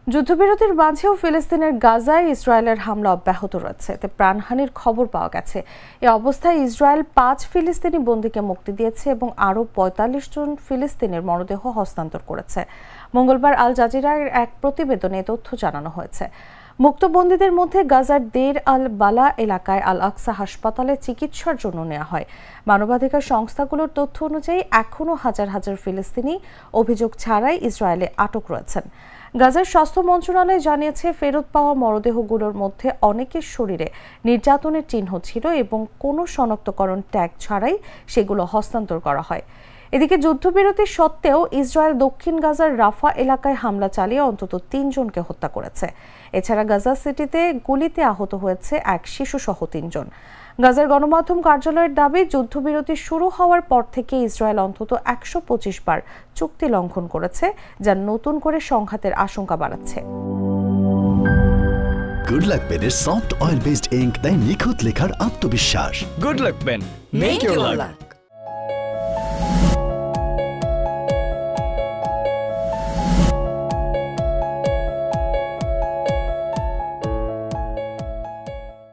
যুদ্ধবিরতির মাঝেও ফিলিস্তিনের গাজায় ইসরায়েলের হামলা অব্যাহত রয়েছে, এতে প্রাণহানির খবর পাওয়া গেছে। এ অবস্থায় ইসরায়েল ৫ ফিলিস্তিনি বন্দীকে মুক্তি দিয়েছে এবং আরও ৪৫ জন ফিলিস্তিনের মরদেহ হস্তান্তর করেছে। মঙ্গলবার আল জাজিরার এক প্রতিবেদনে এ তথ্য জানানো হয়েছে। মুক্ত বন্দীদের মধ্যে গাজার দের আল বালা এলাকায় আল আকসা হাসপাতালে চিকিৎসার জন্য নেওয়া হয়। মানবাধিকার সংস্থাগুলোর তথ্য অনুযায়ী এখনও হাজার হাজার ফিলিস্তিনি অভিযোগ ছাড়াই ইসরায়েলে আটক রয়েছেন। গাজার স্বাস্থ্য মন্ত্রণালয় জানিয়েছে, ফেরত পাওয়া মরদেহগুলোর মধ্যে অনেকের শরীরে নির্যাতনের চিহ্ন ছিল এবং কোনো শনাক্তকরণ ট্যাগ ছাড়াই সেগুলো হস্তান্তর করা হয়। এদিকে যুদ্ধবিরতি সত্ত্বেও ইসরায়েল দক্ষিণ গাজার রাফা এলাকায় হামলা চালিয়ে অন্তত ৩ জনকে হত্যা করেছে। এছাড়া গাজা সিটিতে গুলিতে আহত হয়েছে এক শিশুসহ ৩ জন। গাজার গণমাধ্যম কার্যালয়ের দাবি, যুদ্ধবিরতি শুরু হওয়ার পর থেকে ইসরায়েল অন্তত ১২৫ বার চুক্তি লঙ্ঘন করেছে, যা নতুন করে সংঘাতের আশঙ্কা বাড়াচ্ছে। গুড লাক পেনের সফট অয়েল বেসড ইঙ্ক দেয় নিখুঁত লেখার আত্মবিশ্বাস। Good luck pen, make your lakh.